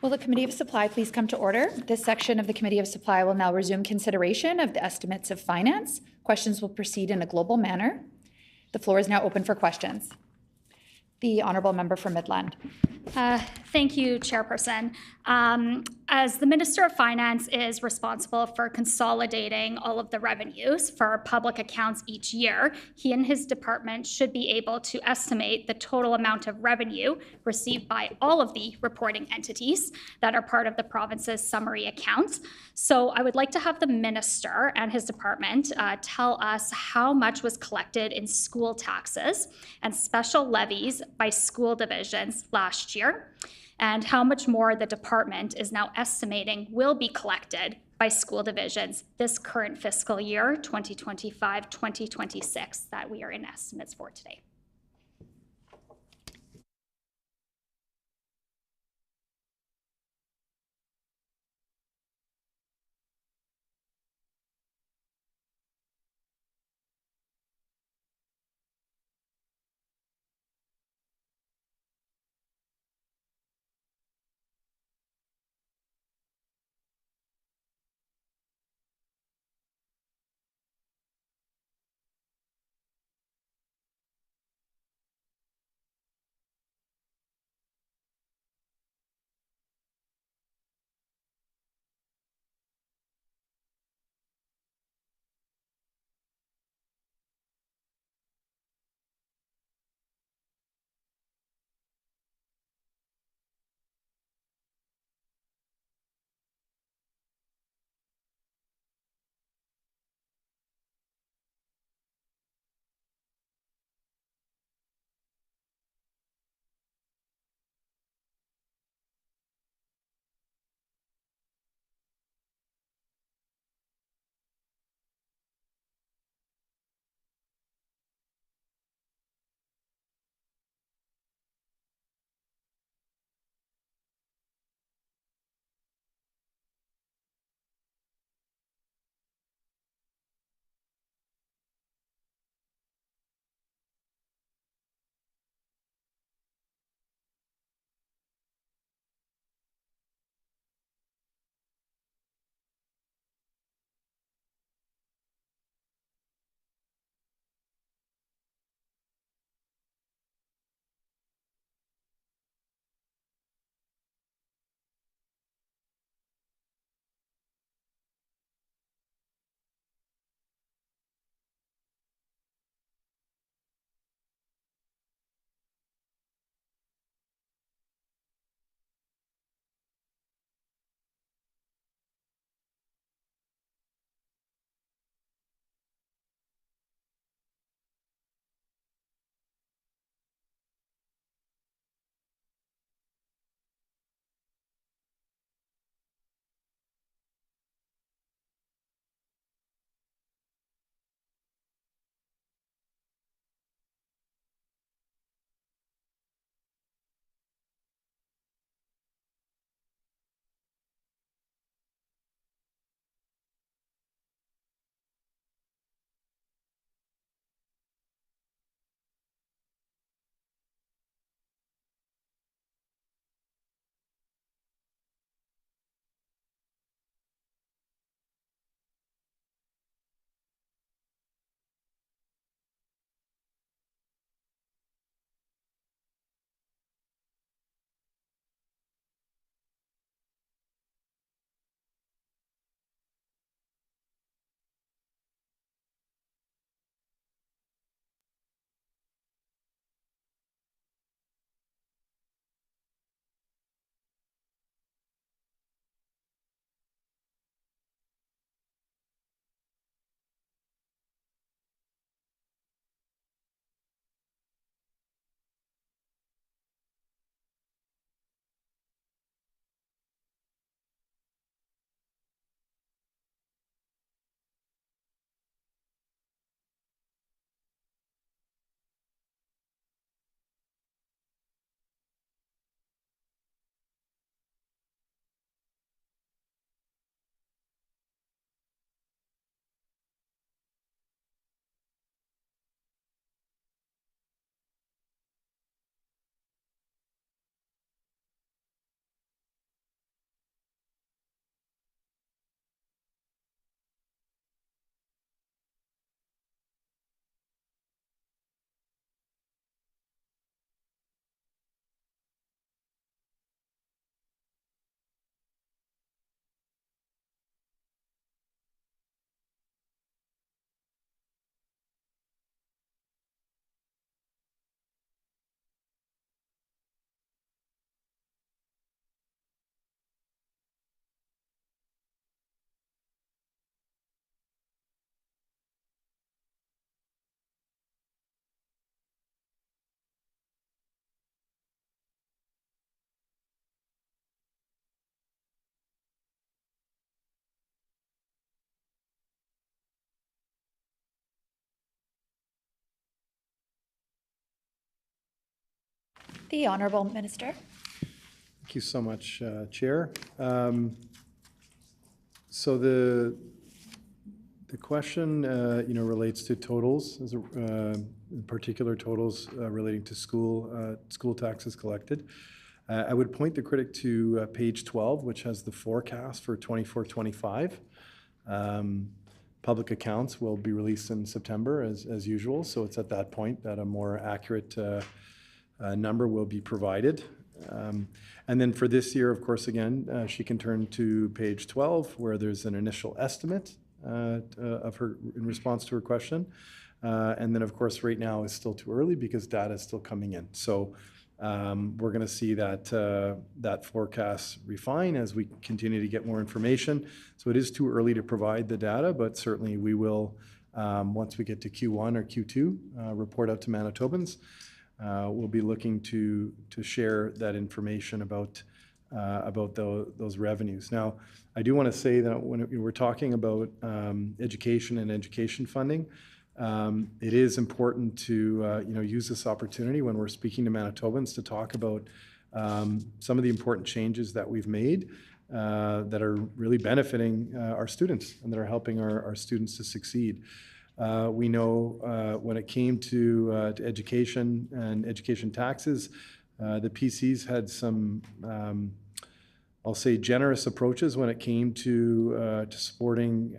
Will the Committee of Supply please come to order? This section of the Committee of Supply will now resume consideration of the estimates of finance. Questions will proceed in a global manner. The floor is now open for questions. The Honourable Member for Midland. Thank you, Chairperson. As the Minister of Finance is responsible for consolidating all of the revenues for public accounts each year, he and his department should be able to estimate the total amount of revenue received by all of the reporting entities that are part of the province's summary accounts. So I would like to have the Minister and his department tell us how much was collected in school taxes and special levies by school divisions last year, and how much more the department is now estimating will be collected by school divisions this current fiscal year, 2025-2026, that we are in estimates for today. The Honourable Minister. Thank you so much, Chair. So the question, relates to totals, in particular totals relating to school taxes collected. I would point the critic to page 12, which has the forecast for 24-25. Public accounts will be released in September as usual, so it's at that point that a more accurate number will be provided. And then for this year, of course, again, she can turn to page 12, where there's an initial estimate of her in response to her question. And then, of course, right now is still too early because data is still coming in. So we're going to see that forecast refine as we continue to get more information. So it is too early to provide the data, but certainly we will, once we get to Q1 or Q2, report out to Manitobans. We'll be looking to share that information about those revenues. Now, I do want to say that when we're talking about education and education funding, it is important to use this opportunity when we're speaking to Manitobans to talk about some of the important changes that we've made that are really benefiting our students and that are helping our students to succeed. We know when it came to education and education taxes, the PCs had some, I'll say, generous approaches when it came to supporting,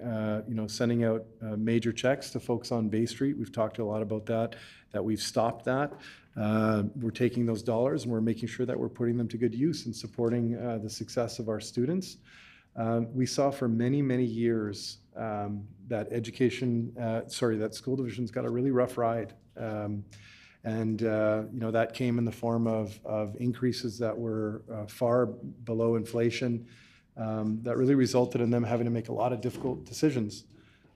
sending out major checks to folks on Bay Street. We've talked a lot about that we've stopped that. We're taking those dollars and we're making sure that we're putting them to good use and supporting the success of our students. We saw for many, many years that school divisions got a really rough ride. That came in the form of increases that were far below inflation that really resulted in them having to make a lot of difficult decisions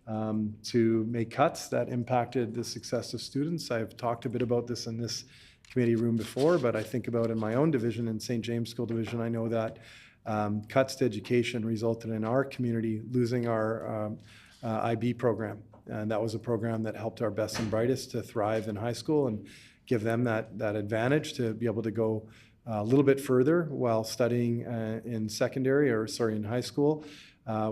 to make cuts that impacted the success of students. I've talked a bit about this in this committee room before, but I think about in my own division, in St. James School Division, I know that cuts to education resulted in our community losing our IB program. And that was a program that helped our best and brightest to thrive in high school and give them that advantage to be able to go a little bit further while studying in high school.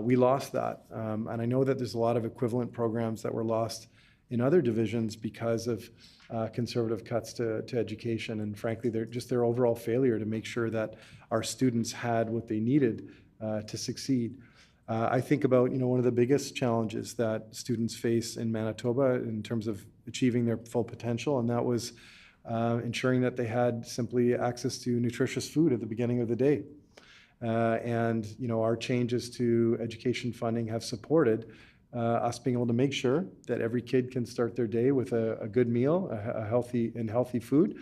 We lost that. And I know that there's a lot of equivalent programs that were lost in other divisions because of conservative cuts to education. And frankly, their overall failure to make sure that our students had what they needed to succeed. I think about, one of the biggest challenges that students face in Manitoba in terms of achieving their full potential, and that was ensuring that they had simply access to nutritious food at the beginning of the day. Our changes to education funding have supported us being able to make sure that every kid can start their day with a good meal, a healthy food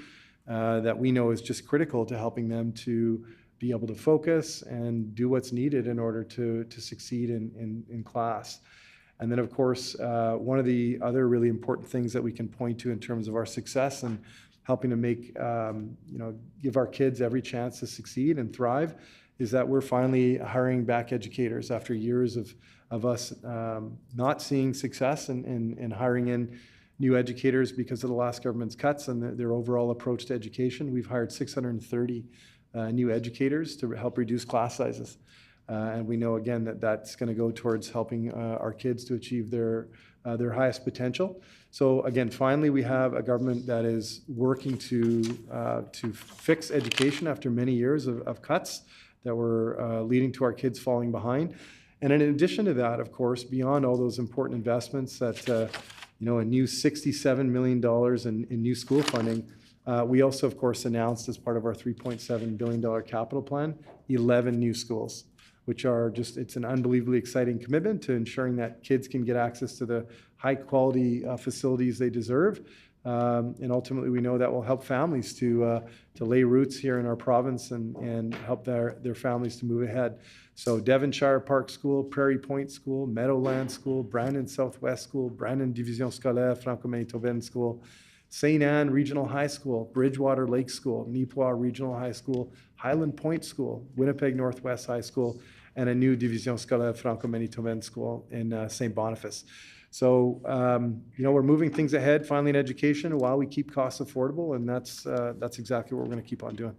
that we know is just critical to helping them to be able to focus and do what's needed in order to succeed in class. And then, of course, one of the other really important things that we can point to in terms of our success and helping to make, give our kids every chance to succeed and thrive is that we're finally hiring back educators after years of us not seeing success in hiring in new educators because of the last government's cuts and their overall approach to education. We've hired 630 new educators to help reduce class sizes. And we know, again, that that's going to go towards helping our kids to achieve their highest potential. So again, finally, we have a government that is working to fix education after many years of cuts that were leading to our kids falling behind. And in addition to that, of course, beyond all those important investments that, a new $67 million in new school funding, we also, of course, announced as part of our $3.7 billion capital plan, 11 new schools, which are it's an unbelievably exciting commitment to ensuring that kids can get access to the high quality facilities they deserve. And ultimately, we know that will help families to lay roots here in our province and help their families to move ahead. So Devonshire Park School, Prairie Point School, Meadowland School, Brandon Southwest School, Brandon Division Scolaire Franco-Manitobaine School, St. Anne Regional High School, Bridgewater Lake School, Neepawa Regional High School, Highland Point School, Winnipeg Northwest High School, and a new Division Scolaire Franco-Manitobaine School in St. Boniface. So, we're moving things ahead finally in education while we keep costs affordable, and that's exactly what we're going to keep on doing.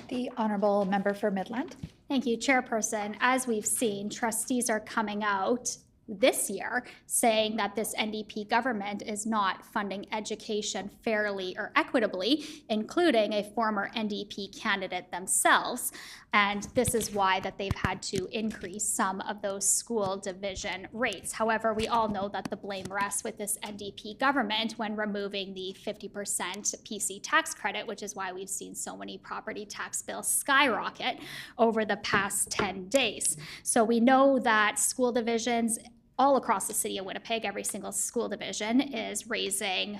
The honorable member for Midland. Thank you, Chairperson. As we've seen, trustees are coming out this year saying that this NDP government is not funding education fairly or equitably, including a former NDP candidate themselves. And this is why that they've had to increase some of those school division rates. However, we all know that the blame rests with this NDP government when removing the 50% PC tax credit, which is why we've seen so many property tax bills skyrocket over the past 10 days. So we know that school divisions all across the city of Winnipeg, every single school division is raising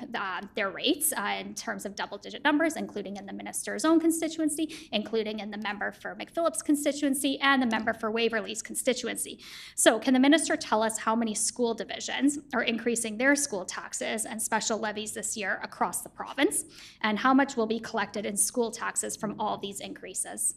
their rates in terms of double-digit numbers, including in the minister's own constituency, including in the member for McPhillips constituency, and the member for Waverly's constituency. So can the minister tell us how many school divisions are increasing their school taxes and special levies this year across the province, and how much will be collected in school taxes from all these increases?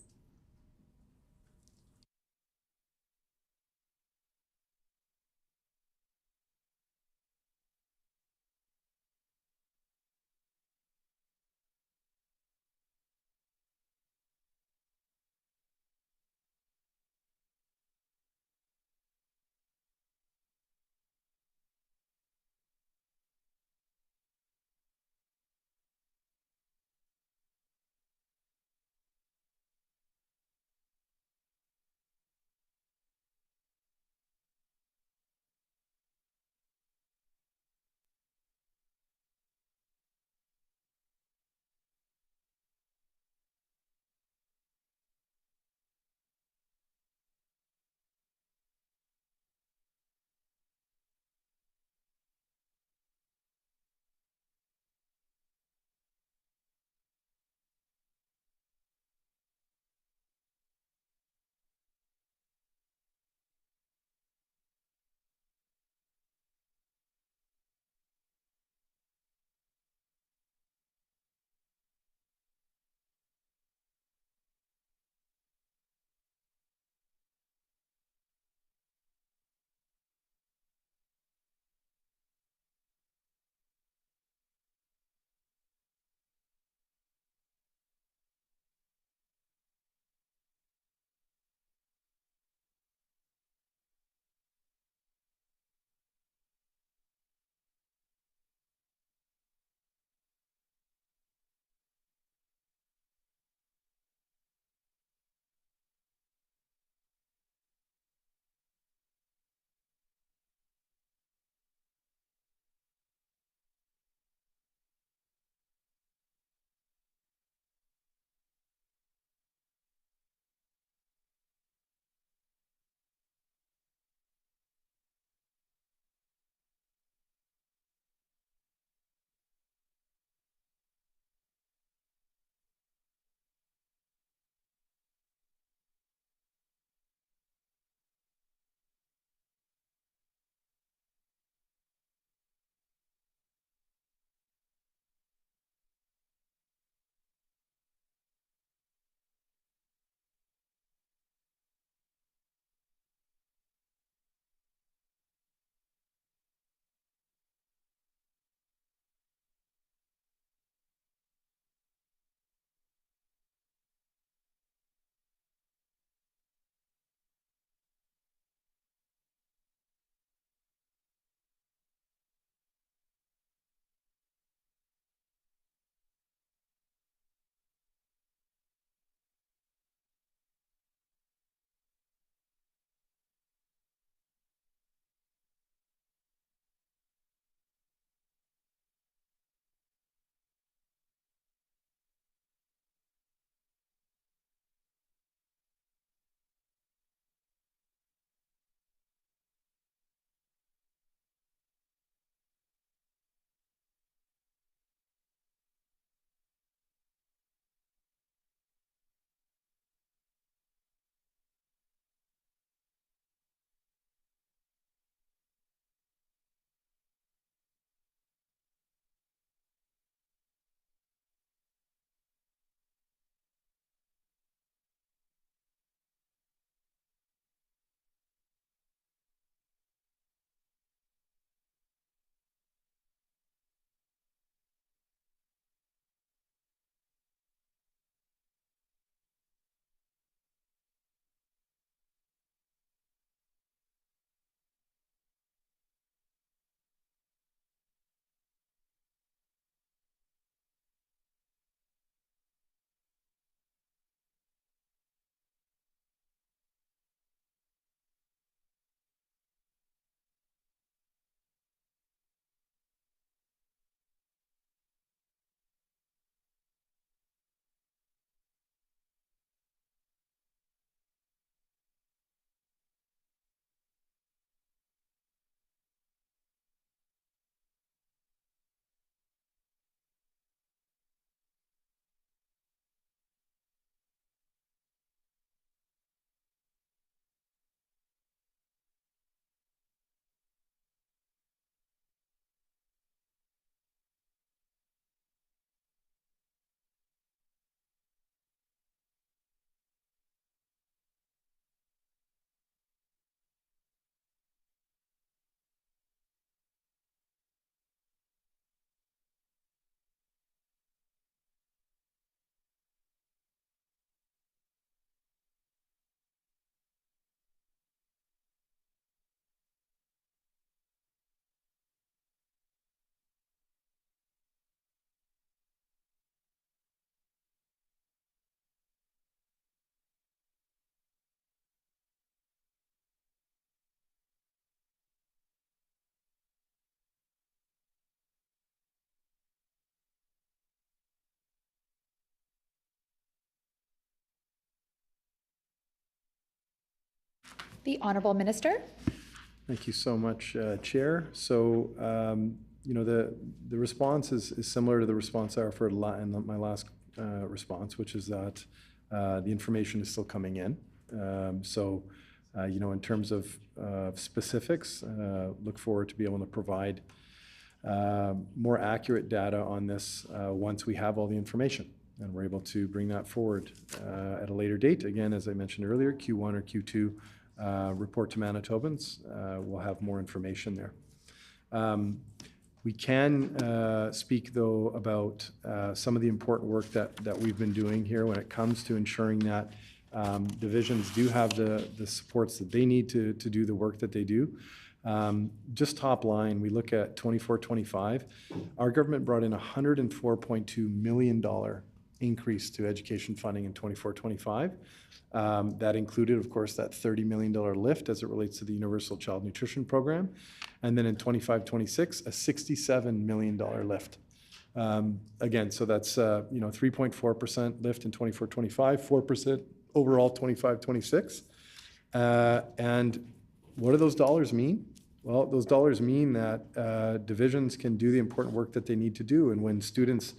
The Honourable Minister. Thank you so much, Chair. So, you know, the response is similar to the response I offered in my last response, which is that the information is still coming in. You know, in terms of specifics, look forward to be able to provide more accurate data on this once we have all the information, and we're able to bring that forward at a later date. Again, as I mentioned earlier, Q1 or Q2 report to Manitobans. We'll have more information there. We can speak, though, about some of the important work that we've been doing here when it comes to ensuring that divisions do have the supports that they need to do the work that they do. Just top line, we look at 24-25. Our government brought in a $104.2 million increase to education funding in 24-25. That included, of course, that $30 million lift as it relates to the Universal Child Nutrition Program. And then in 25-26, a $67 million lift. Again, so that's, you know, 3.4% lift in 24-25, 4% overall 25-26. And what do those dollars mean? Well, those dollars mean that divisions can do the important work that they need to do. And when students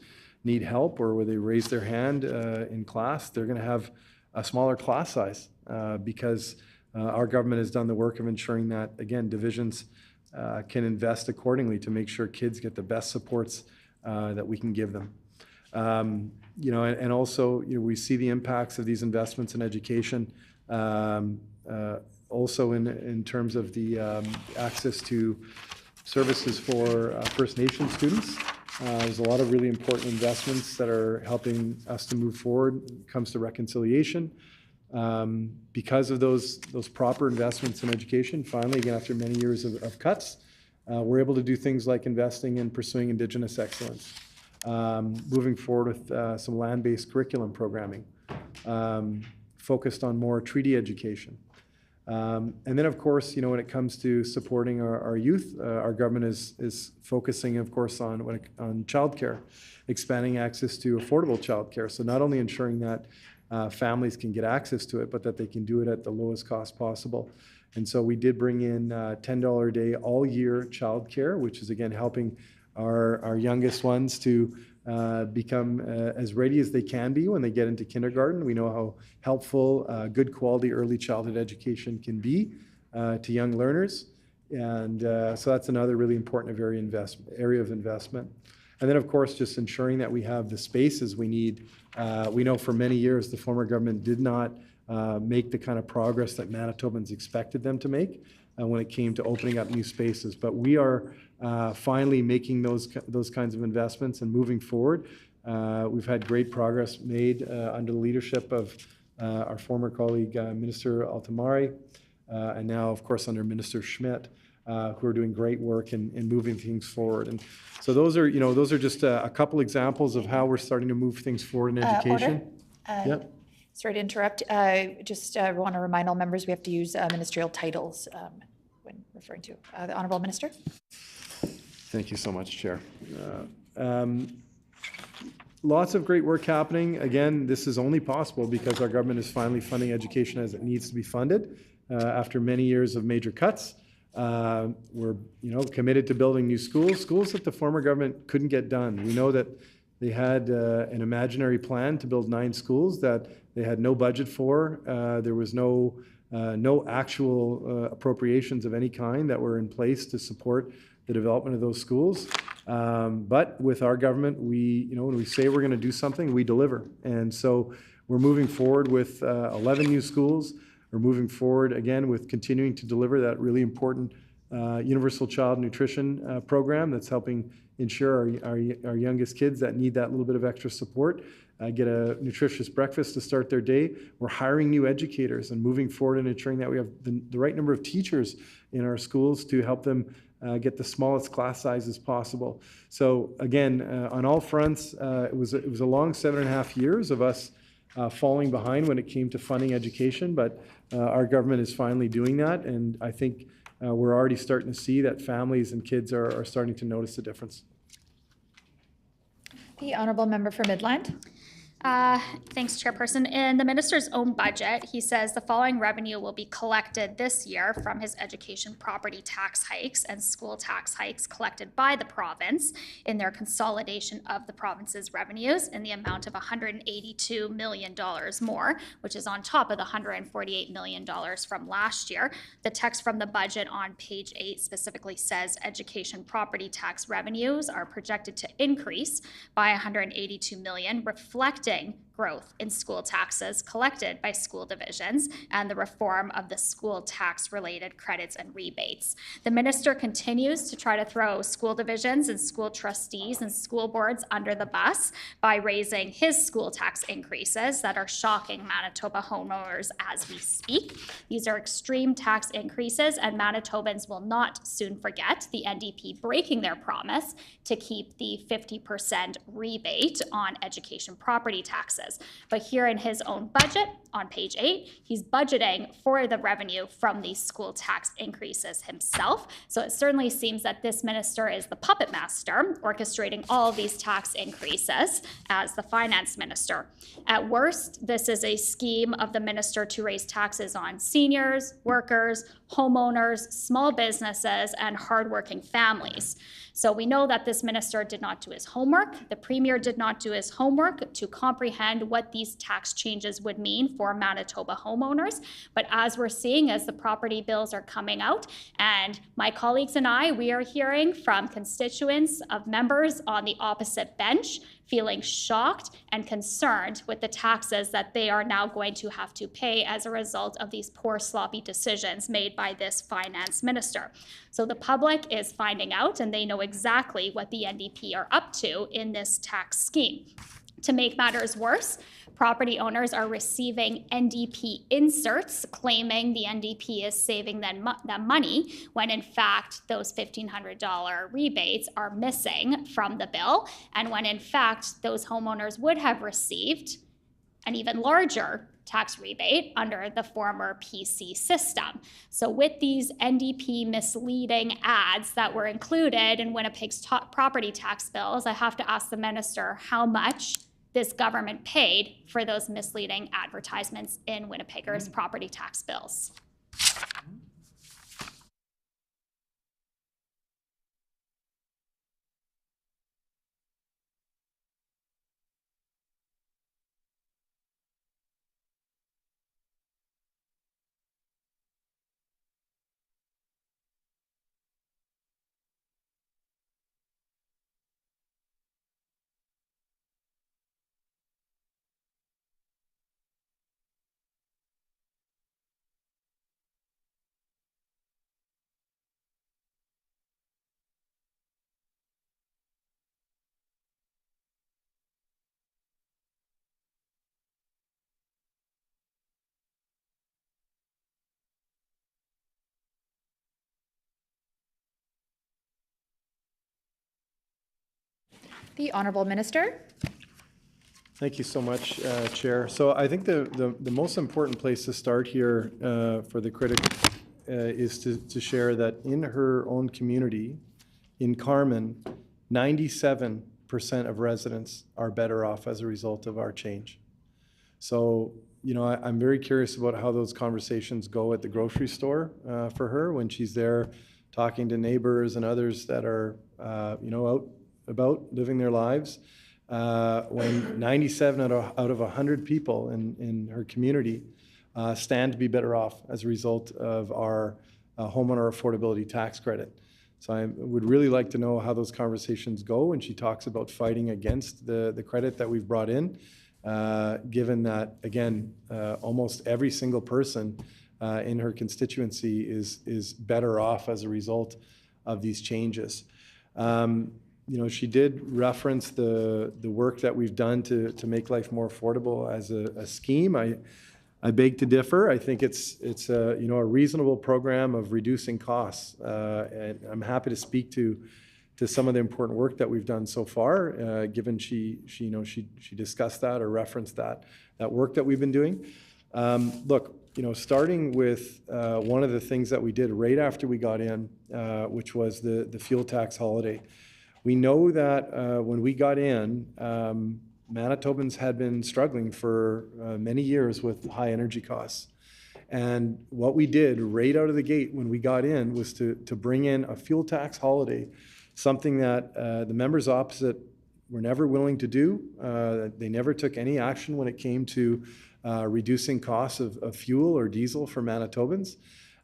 need help or where they raise their hand in class, they're going to have a smaller class size because our government has done the work of ensuring that, again, divisions can invest accordingly to make sure kids get the best supports that we can give them. You know, and also, you know, we see the impacts of these investments in education also in terms of the access to services for First Nation students. There's a lot of really important investments that are helping us to move forward when it comes to reconciliation. Because of those proper investments in education, finally, again, after many years of cuts, we're able to do things like investing in pursuing Indigenous excellence, moving forward with some land-based curriculum programming, focused on more treaty education. And then, of course, you know, when it comes to supporting our youth, our government is focusing, of course, on childcare, expanding access to affordable childcare. So not only ensuring that families can get access to it, but that they can do it at the lowest cost possible. And so we did bring in $10 a day all-year childcare, which is, again, helping our youngest ones to become as ready as they can be when they get into kindergarten. We know how helpful good quality early childhood education can be to young learners. And so that's another really important area of investment. And then, of course, just ensuring that we have the spaces we need. We know for many years the former government did not make the kind of progress that Manitobans expected them to make when it came to opening up new spaces. But we are finally making those kinds of investments and moving forward. We've had great progress made under the leadership of our former colleague, Minister Altamari, and now, of course, under Minister Schmidt, who are doing great work in moving things forward. And so those are just a couple examples of how we're starting to move things forward in education. Order. Sorry to interrupt. Just want to remind all members we have to use ministerial titles when referring to the Honourable Minister. Thank you so much, Chair. Lots of great work happening. Again, this is only possible because our government is finally funding education as it needs to be funded after many years of major cuts. We're committed to building new schools that the former government couldn't get done. We know that they had an imaginary plan to build 9 schools that they had no budget for. There was no actual appropriations of any kind that were in place to support the development of those schools. But with our government, when we say we're going to do something, we deliver. And so we're moving forward with 11 new schools. We're moving forward again with continuing to deliver that really important Universal Child Nutrition program that's helping ensure our youngest kids that need that little bit of extra support get a nutritious breakfast to start their day. We're hiring new educators and moving forward and ensuring that we have the right number of teachers in our schools to help them get the smallest class sizes possible. So again, on all fronts, it was a long 7.5 years of us falling behind when it came to funding education, but our government is finally doing that, and I think we're already starting to see that families and kids are starting to notice the difference. The Honourable Member for Midland. Thanks, Chairperson. In the minister's own budget, he says the following revenue will be collected this year from his education property tax hikes and school tax hikes collected by the province in their consolidation of the province's revenues in the amount of $182 million more, which is on top of the $148 million from last year. The text from the budget on page 8 specifically says education property tax revenues are projected to increase by $182 million, reflecting growth in school taxes collected by school divisions and the reform of the school tax related credits and rebates. The minister continues to try to throw school divisions and school trustees and school boards under the bus by raising his school tax increases that are shocking Manitoba homeowners as we speak. These are extreme tax increases, and Manitobans will not soon forget the NDP breaking their promise to keep the 50% rebate on education property taxes. But here in his own budget on page 8, he's budgeting for the revenue from these school tax increases himself. So it certainly seems that this minister is the puppet master orchestrating all of these tax increases as the finance minister. At worst, this is a scheme of the minister to raise taxes on seniors, workers, homeowners, small businesses, and hardworking families. So we know that this minister did not do his homework. The premier did not do his homework to comprehend what these tax changes would mean for Manitoba homeowners. But as we're seeing, as the property bills are coming out, and my colleagues and I, we are hearing from constituents of members on the opposite bench feeling shocked and concerned with the taxes that they are now going to have to pay as a result of these poor, sloppy decisions made by this finance minister. So the public is finding out, and they know exactly what the NDP are up to in this tax scheme. To make matters worse, property owners are receiving NDP inserts claiming the NDP is saving them money, when in fact those $1,500 rebates are missing from the bill, and when in fact those homeowners would have received an even larger tax rebate under the former PC system. So with these NDP misleading ads that were included in Winnipeg's property tax bills, I have to ask the minister how much this government paid for those misleading advertisements in Winnipeggers' property tax bills. The Honourable Minister. Thank you so much, Chair. So I think the most important place to start here for the critic is to share that in her own community, in Carman, 97% of residents are better off as a result of our change. So, you know, I'm very curious about how those conversations go at the grocery store for her when she's there talking to neighbors and others that are, you know, out about living their lives. When 97 out of 100 people in her community stand to be better off as a result of our homeowner affordability tax credit. So I would really like to know how those conversations go when she talks about fighting against the credit that we've brought in, given that, again, almost every single person in her constituency is better off as a result of these changes. You know, she did reference the work that we've done to make life more affordable as a scheme. I beg to differ. I think it's a, you know, a reasonable program of reducing costs, and I'm happy to speak to some of the important work that we've done so far, given she discussed that or referenced that work that we've been doing. Look, you know, starting with one of the things that we did right after we got in, which was the fuel tax holiday. We know that when we got in, Manitobans had been struggling for many years with high energy costs. And what we did right out of the gate when we got in was to bring in a fuel tax holiday, something that the members opposite were never willing to do. They never took any action when it came to reducing costs of fuel or diesel for Manitobans.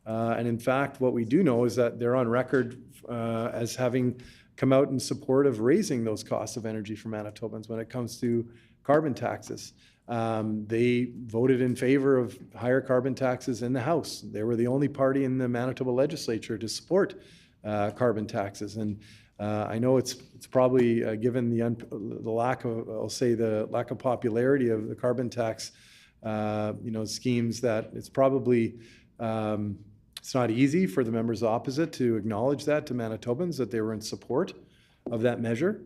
And in fact, what we do know is that they're on record as having come out in support of raising those costs of energy for Manitobans when it comes to carbon taxes. They voted in favor of higher carbon taxes in the House. They were the only party in the Manitoba legislature to support carbon taxes. And I know it's probably given the lack of, I'll say, the lack of popularity of the carbon tax, schemes, that it's probably it's not easy for the members opposite to acknowledge that to Manitobans, that they were in support of that measure,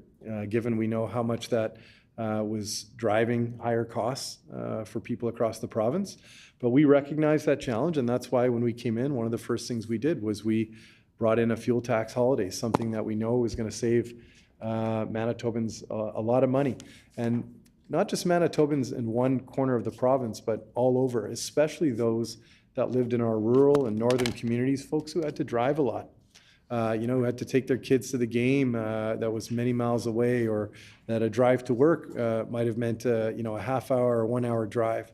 given we know how much that was driving higher costs for people across the province. But we recognize that challenge, and that's why when we came in, one of the first things we did was we brought in a fuel tax holiday, something that we know is going to save Manitobans a lot of money. And not just Manitobans in one corner of the province, but all over, especially those that lived in our rural and northern communities, folks who had to drive a lot. Who had to take their kids to the game that was many miles away, or that a drive to work might have meant a half hour or 1 hour drive.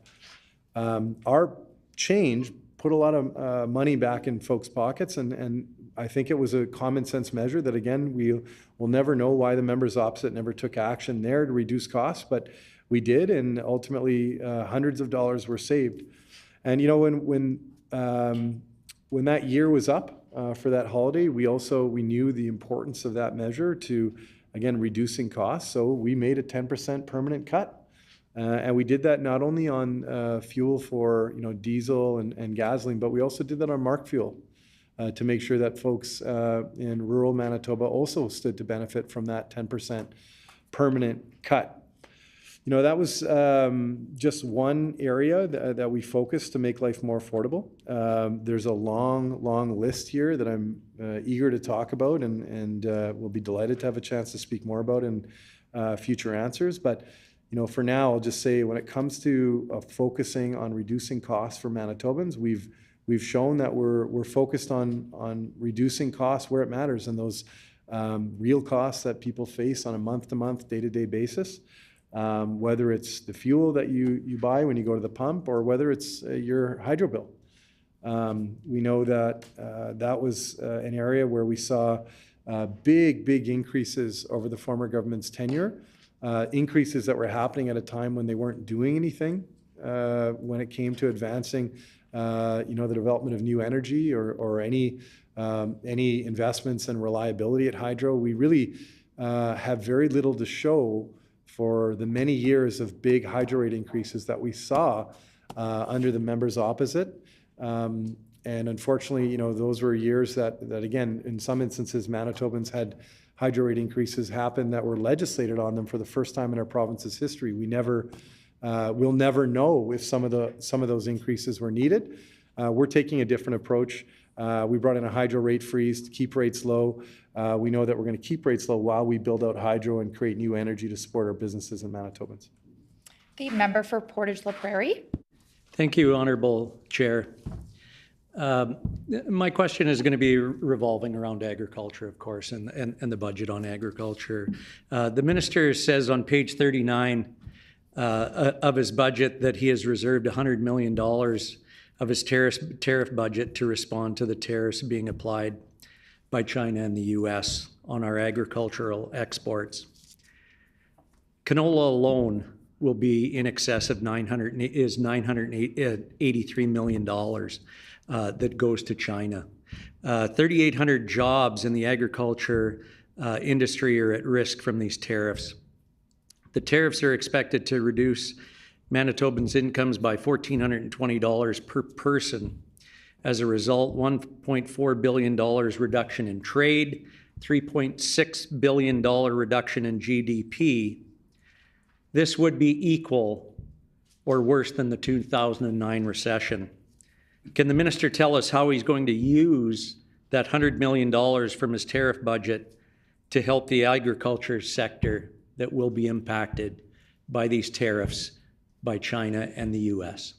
Our change put a lot of money back in folks' pockets, and I think it was a common sense measure that, again, we will never know why the members opposite never took action there to reduce costs, but we did, and ultimately hundreds of dollars were saved. And when that year was up, for that holiday, we knew the importance of that measure to, again, reducing costs. So we made a 10% permanent cut. And we did that not only on fuel for diesel and gasoline, but we also did that on marked fuel to make sure that folks in rural Manitoba also stood to benefit from that 10% permanent cut. That was just one area that we focused to make life more affordable. There's a long list here that I'm eager to talk about, and we'll be delighted to have a chance to speak more about in future answers. But for now, I'll just say when it comes to focusing on reducing costs for Manitobans, we've shown that we're focused on reducing costs where it matters, and those real costs that people face on a month-to-month, day-to-day basis. Whether it's the fuel that you buy when you go to the pump, or whether it's your hydro bill. We know that that was an area where we saw big increases over the former government's tenure, increases that were happening at a time when they weren't doing anything when it came to advancing the development of new energy or any investments in reliability at hydro. We really have very little to show for the many years of big hydro rate increases that we saw under the members opposite. And unfortunately, those were years that again, in some instances, Manitobans had hydro rate increases happen that were legislated on them for the first time in our province's history. We'll never know if some of those increases were needed. We're taking a different approach. We brought in a hydro rate freeze to keep rates low. We know that we're going to keep rates low while we build out hydro and create new energy to support our businesses and Manitobans. The member for Portage-La Prairie. Thank you, Honourable Chair. My question is going to be revolving around agriculture, of course, and the budget on agriculture. The minister says on page 39 of his budget that he has reserved $100 million of his tariff budget to respond to the tariffs being applied by China and the U.S. on our agricultural exports. Canola alone will be in excess of $983 million that goes to China. 3,800 jobs in the agriculture industry are at risk from these tariffs. The tariffs are expected to reduce Manitobans' incomes by $1,420 per person. As a result, $1.4 billion reduction in trade, $3.6 billion reduction in GDP. This would be equal or worse than the 2009 recession. Can the minister tell us how he's going to use that $100 million from his tariff budget to help the agriculture sector that will be impacted by these tariffs by China and the US.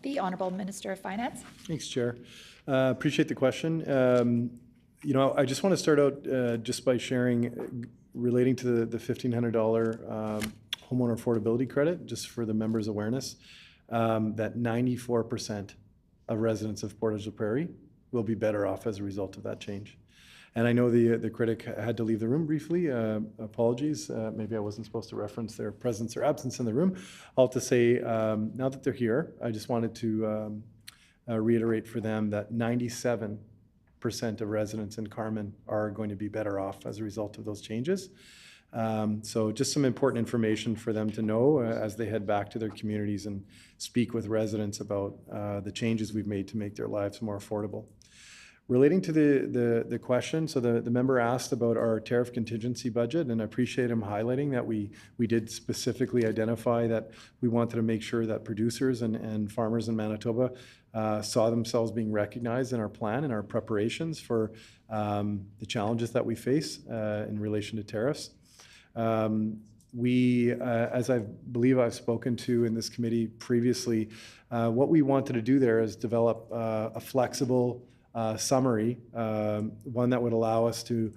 The Honourable Minister of Finance. Thanks, Chair. Appreciate the question. I just want to start out just by sharing relating to the $1,500 homeowner affordability credit, just for the members' awareness, that 94% of residents of Portage la Prairie will be better off as a result of that change. And I know the critic had to leave the room briefly. Apologies. Maybe I wasn't supposed to reference their presence or absence in the room. I'll have to say, now that they're here, I just wanted to reiterate for them that 97% of residents in Carman are going to be better off as a result of those changes. So just some important information for them to know as they head back to their communities and speak with residents about the changes we've made to make their lives more affordable. Relating to the question, so the member asked about our tariff contingency budget, and I appreciate him highlighting that we did specifically identify that we wanted to make sure that producers and farmers in Manitoba saw themselves being recognized in our plan and our preparations for the challenges that we face in relation to tariffs. As I believe I've spoken to in this committee previously, what we wanted to do there is develop a flexible summary, one that would allow us to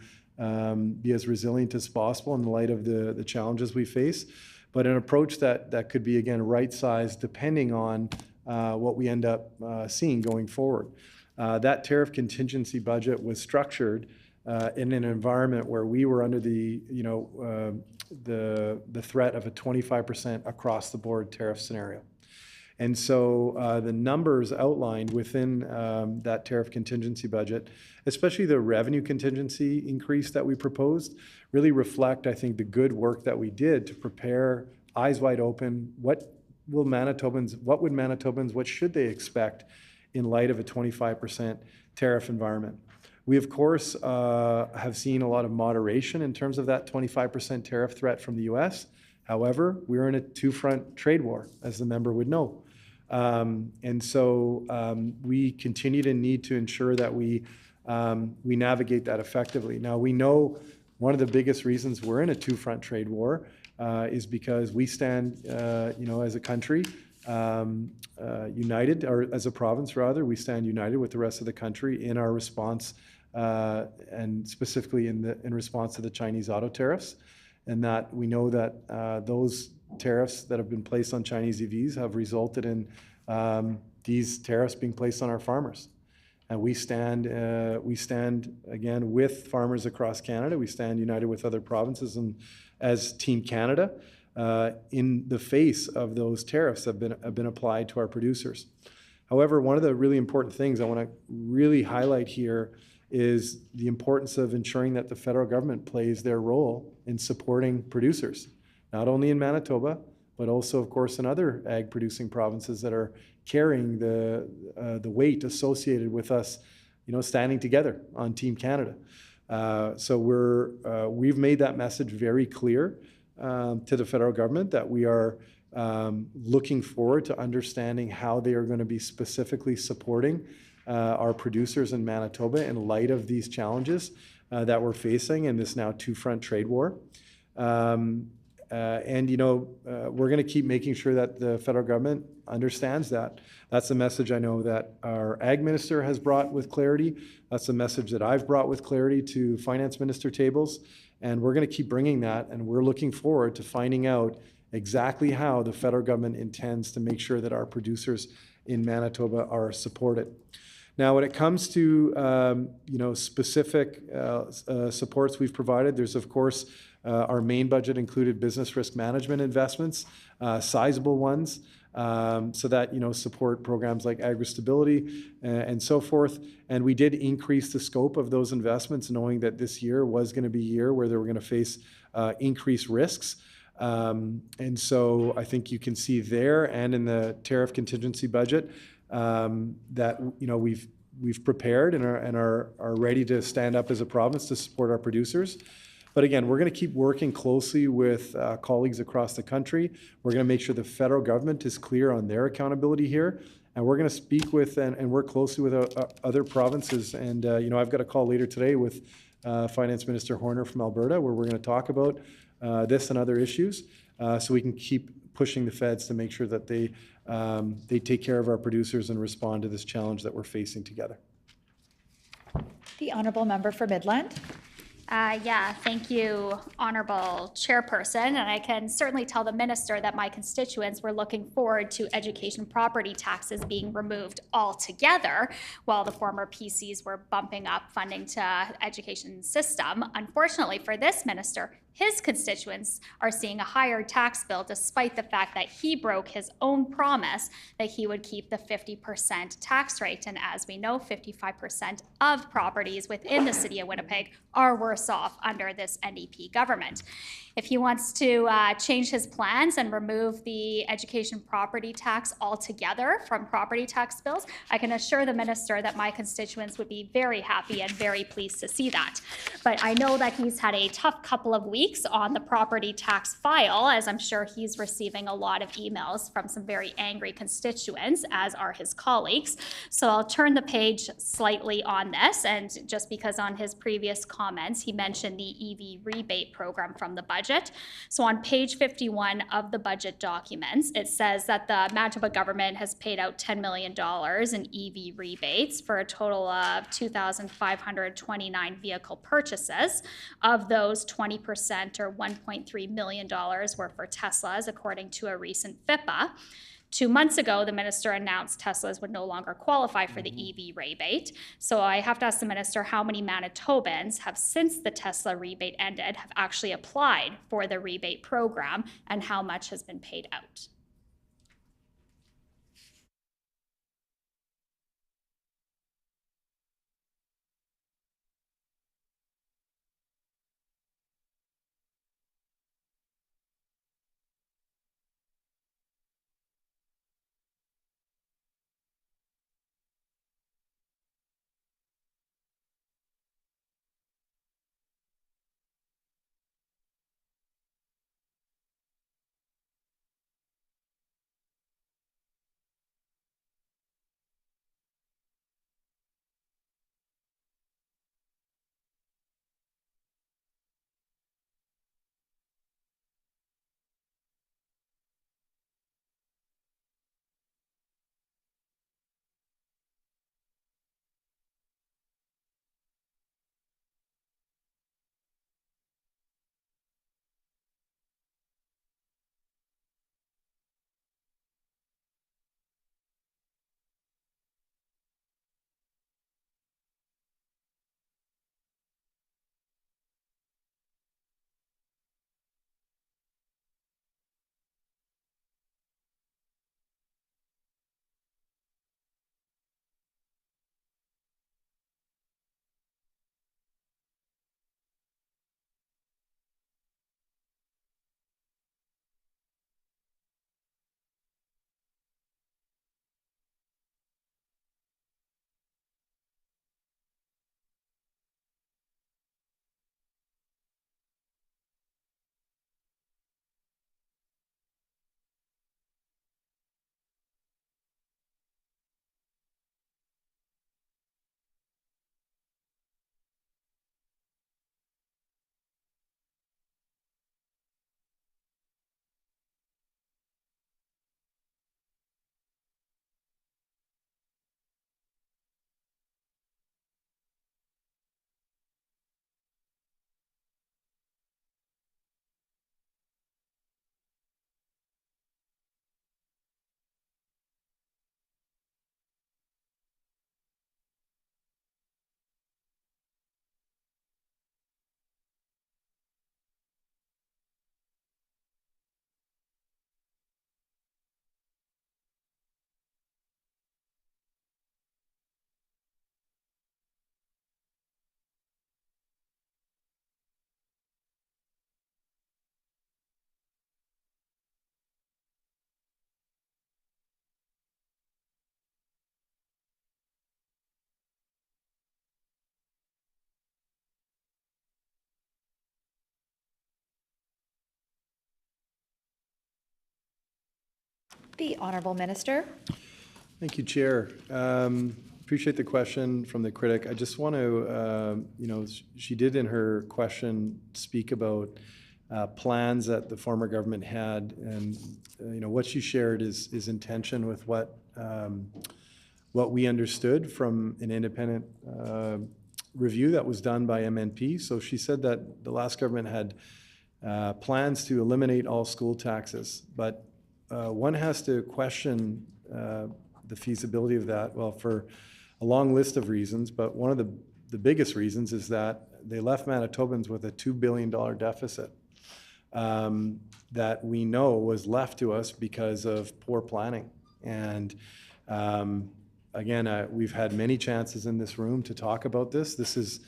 be as resilient as possible in light of the challenges we face, but an approach that could be, again, right-sized depending on what we end up seeing going forward. That tariff contingency budget was structured in an environment where we were under the threat of a 25% across-the-board tariff scenario. And so the numbers outlined within that tariff contingency budget, especially the revenue contingency increase that we proposed, really reflect, I think, the good work that we did to prepare, eyes wide open, what should they expect in light of a 25% tariff environment. We, of course, have seen a lot of moderation in terms of that 25% tariff threat from the U.S. However, we're in a two-front trade war, as the member would know. And so we continue to need to ensure that we navigate that effectively. Now, we know one of the biggest reasons we're in a two-front trade war is because we stand, as a country, united, or as a province, rather, we stand united with the rest of the country in our response, and specifically in response to the Chinese auto tariffs. And that we know that those tariffs that have been placed on Chinese EVs have resulted in these tariffs being placed on our farmers. And we stand again with farmers across Canada. We stand united with other provinces and as Team Canada in the face of those tariffs that have been applied to our producers. However, one of the really important things I want to really highlight here is the importance of ensuring that the federal government plays their role in supporting producers, not only in Manitoba, but also, of course, in other ag-producing provinces that are carrying the weight associated with us, standing together on Team Canada. So we've made that message very clear to the federal government that we are looking forward to understanding how they are going to be specifically supporting our producers in Manitoba in light of these challenges that we're facing in this now two-front trade war. We're going to keep making sure that the federal government understands that. That's a message I know that our Ag Minister has brought with clarity. That's a message that I've brought with clarity to Finance Minister tables. And we're going to keep bringing that, and we're looking forward to finding out exactly how the federal government intends to make sure that our producers in Manitoba are supported. Now, when it comes to specific supports we've provided, there's of course our main budget included business risk management investments, sizable ones, so that support programs like agri-stability and so forth. And we did increase the scope of those investments, knowing that this year was going to be a year where they were going to face increased risks. And so I think you can see there and in the tariff contingency budget that we've prepared and are ready to stand up as a province to support our producers. But again, we're going to keep working closely with colleagues across the country. We're going to make sure the federal government is clear on their accountability here. And we're going to speak with and work closely with other provinces. And, I've got a call later today with Finance Minister Horner from Alberta, where we're going to talk about this and other issues so we can keep pushing the feds to make sure that they take care of our producers and respond to this challenge that we're facing together. The Honourable Member for Midland. Thank you, Honourable Chairperson. And I can certainly tell the Minister that my constituents were looking forward to education property taxes being removed altogether, while the former PCs were bumping up funding to education system. Unfortunately for this Minister, his constituents are seeing a higher tax bill despite the fact that he broke his own promise that he would keep the 50% tax rate. And as we know, 55% of properties within the city of Winnipeg are worse off under this NDP government. If he wants to change his plans and remove the education property tax altogether from property tax bills, I can assure the minister that my constituents would be very happy and very pleased to see that. But I know that he's had a tough couple of weeks on the property tax file, as I'm sure he's receiving a lot of emails from some very angry constituents, as are his colleagues. So I'll turn the page slightly on this, and just because on his previous comments, he mentioned the EV rebate program from the budget. So on page 51 of the budget documents, it says that the Manitoba government has paid out $10 million in EV rebates for a total of 2,529 vehicle purchases. Of those, 20% or $1.3 million were for Teslas, according to a recent FIPA. 2 months ago, the minister announced Teslas would no longer qualify for the EV rebate. So I have to ask the minister how many Manitobans have, since the Tesla rebate ended, have actually applied for the rebate program, and how much has been paid out. The Honourable Minister. Thank you, Chair. Appreciate the question from the critic. I just want to, she did in her question speak about plans that the former government had, and what she shared is in tension with what we understood from an independent review that was done by MNP. So she said that the last government had plans to eliminate all school taxes, but one has to question the feasibility of that, well, for a long list of reasons, but one of the biggest reasons is that they left Manitobans with a $2 billion deficit. that we know was left to us because of poor planning. And again, we've had many chances in this room to talk about this. This is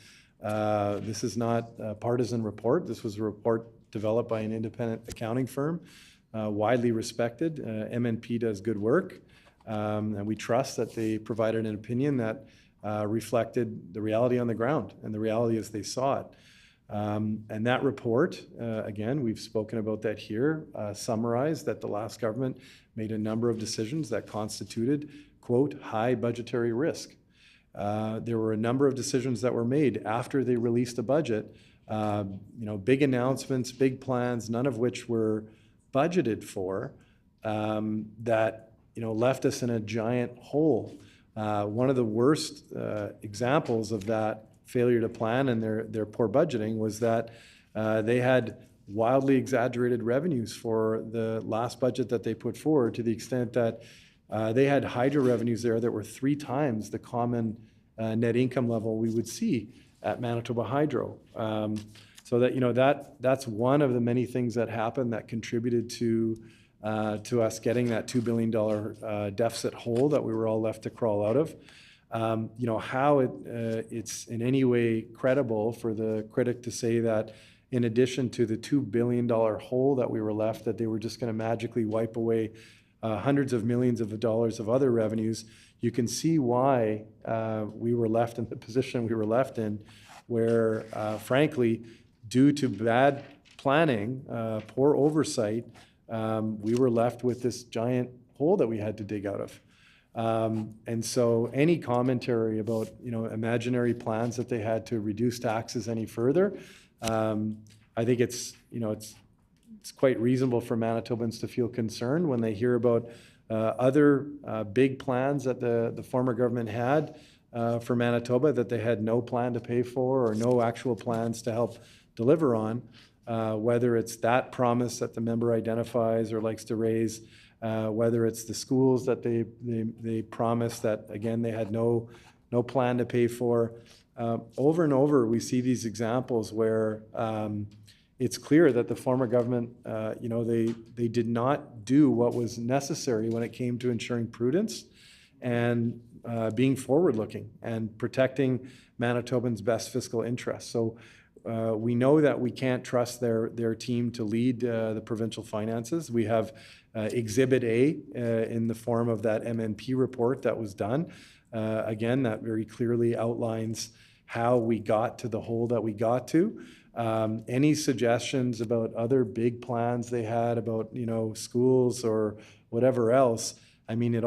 not a partisan report. This was a report developed by an independent accounting firm, widely respected. MNP does good work, and we trust that they provided an opinion that reflected the reality on the ground and the reality as they saw it. And that report, again, we've spoken about that here, summarized that the last government made a number of decisions that constituted, quote, high budgetary risk. There were a number of decisions that were made after they released a budget, big announcements, big plans, none of which were budgeted for, that left us in a giant hole. One of the worst examples of that failure to plan and their poor budgeting was that they had wildly exaggerated revenues for the last budget that they put forward, to the extent that they had hydro revenues there that were 3 times the common net income level we would see at Manitoba Hydro. So that's one of the many things that happened that contributed to us getting that $2 billion deficit hole that we were all left to crawl out of. How it's in any way credible for the critic to say that in addition to the $2 billion hole that we were left, that they were just going to magically wipe away hundreds of millions of dollars of other revenues, you can see why we were left in the position we were left in, where frankly, due to bad planning, poor oversight, we were left with this giant hole that we had to dig out of. And so any commentary about, imaginary plans that they had to reduce taxes any further, I think it's quite reasonable for Manitobans to feel concerned when they hear about other big plans that the former government had for Manitoba that they had no plan to pay for or no actual plans to help deliver on, whether it's that promise that the member identifies or likes to raise, whether it's the schools that they promised that, again, they had no plan to pay for. Over and over, we see these examples where it's clear that the former government, they did not do what was necessary when it came to ensuring prudence and being forward-looking and protecting Manitobans' best fiscal interests. So we know that we can't trust their team to lead the provincial finances. We have Exhibit A in the form of that MNP report that was done. Again, that very clearly outlines how we got to the hole that we got to. Any suggestions about other big plans they had about, schools or whatever else, I mean, it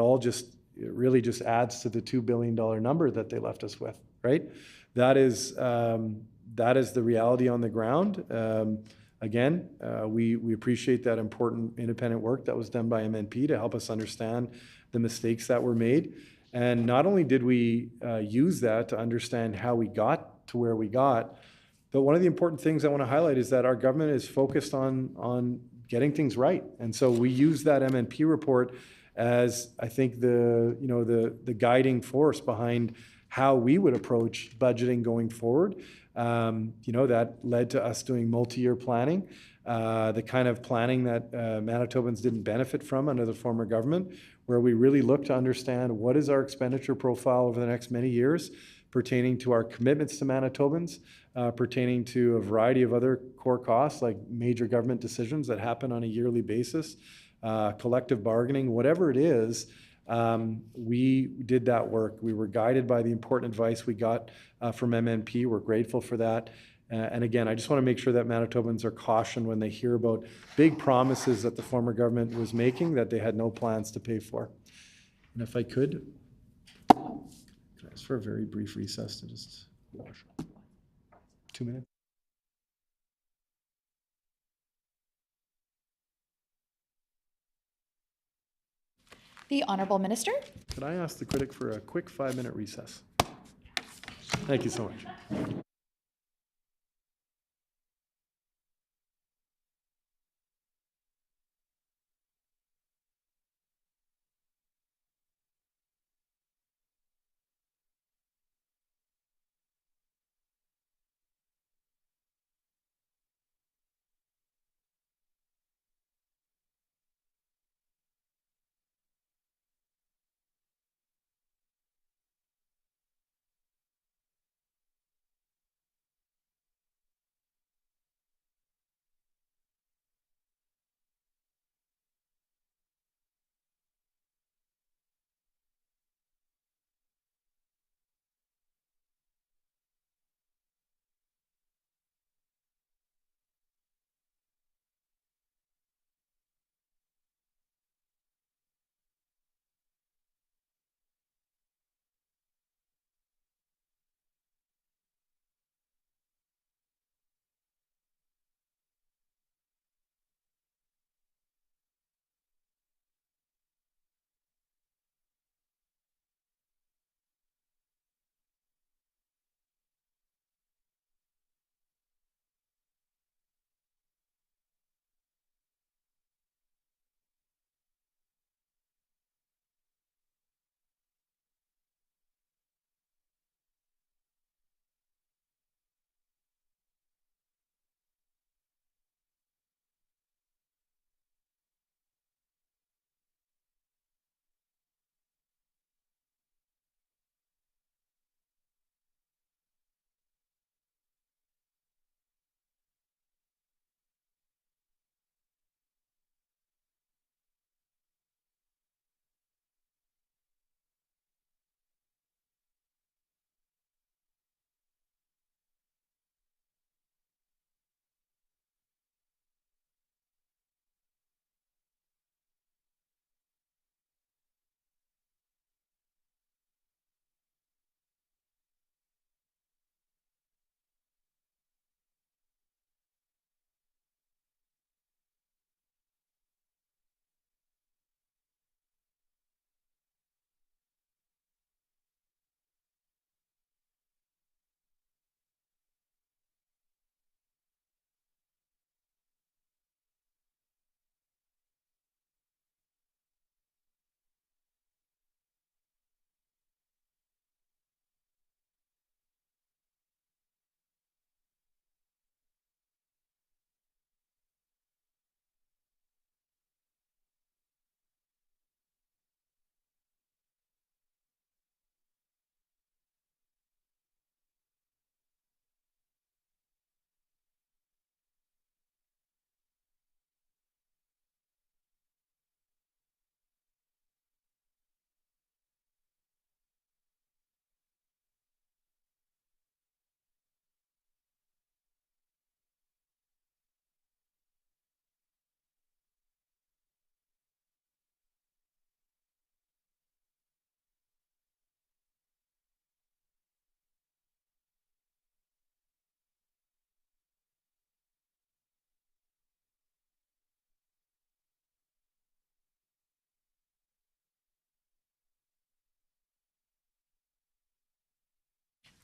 really just adds to the $2 billion number that they left us with, right? That is the reality on the ground. Again, we appreciate that important independent work that was done by MNP to help us understand the mistakes that were made. And not only did we use that to understand how we got to where we got, but one of the important things I want to highlight is that our government is focused on getting things right. And so we use that MNP report as, I think, the guiding force behind how we would approach budgeting going forward. That led to us doing multi-year planning, the kind of planning that Manitobans didn't benefit from under the former government, where we really look to understand what is our expenditure profile over the next many years pertaining to our commitments to Manitobans, pertaining to a variety of other core costs like major government decisions that happen on a yearly basis, collective bargaining, whatever it is. We did that work. We were guided by the important advice we got from MNP. We're grateful for that. And again, I just want to make sure that Manitobans are cautioned when they hear about big promises that the former government was making that they had no plans to pay for. And if I could I ask for a very brief recess to just 2 minutes? The Honourable Minister. Could I ask the critic for a quick 5-minute recess? Thank you so much.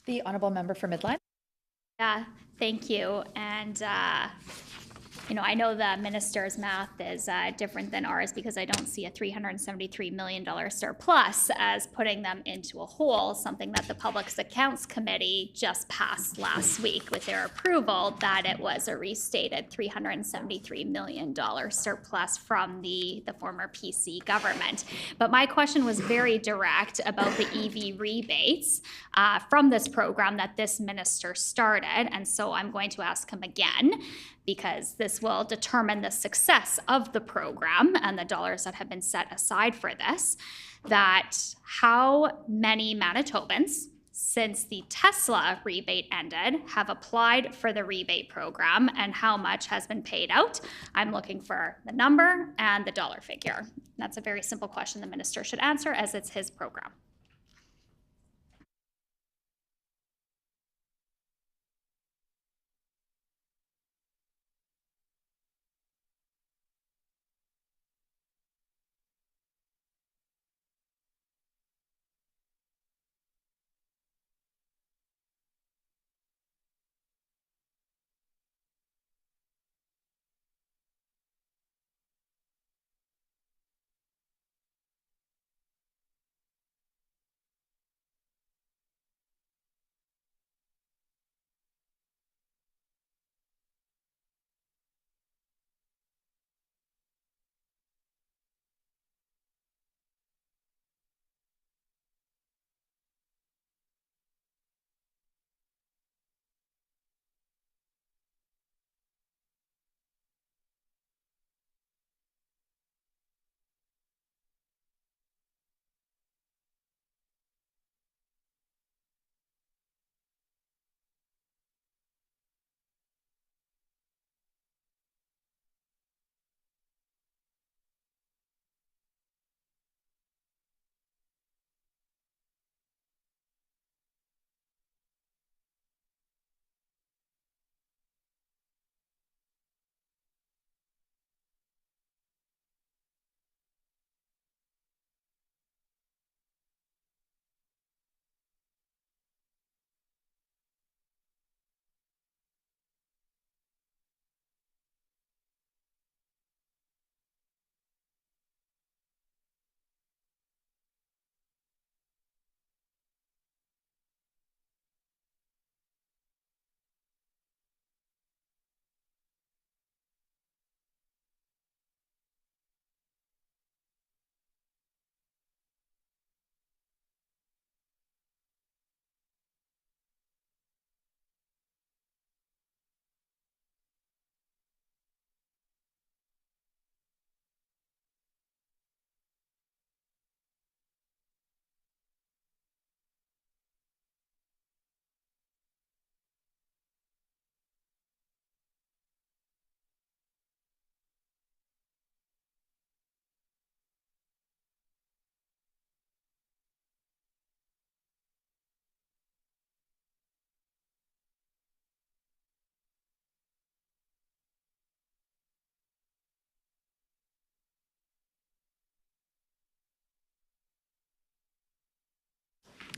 The honourable member for Midland. Yeah, thank you. And, I know the minister's math is different than ours because I don't see a $373 million surplus as putting them into a hole, something that the Public Accounts Committee just passed last week with their approval, that it was a restated $373 million surplus from the former PC government. But my question was very direct about the EV rebates from this program that this minister started. And so I'm going to ask him again, because this will determine the success of the program and the dollars that have been set aside for this, that how many Manitobans, since the Tesla rebate ended, have applied for the rebate program and how much has been paid out? I'm looking for the number and the dollar figure. That's a very simple question the minister should answer, as it's his program.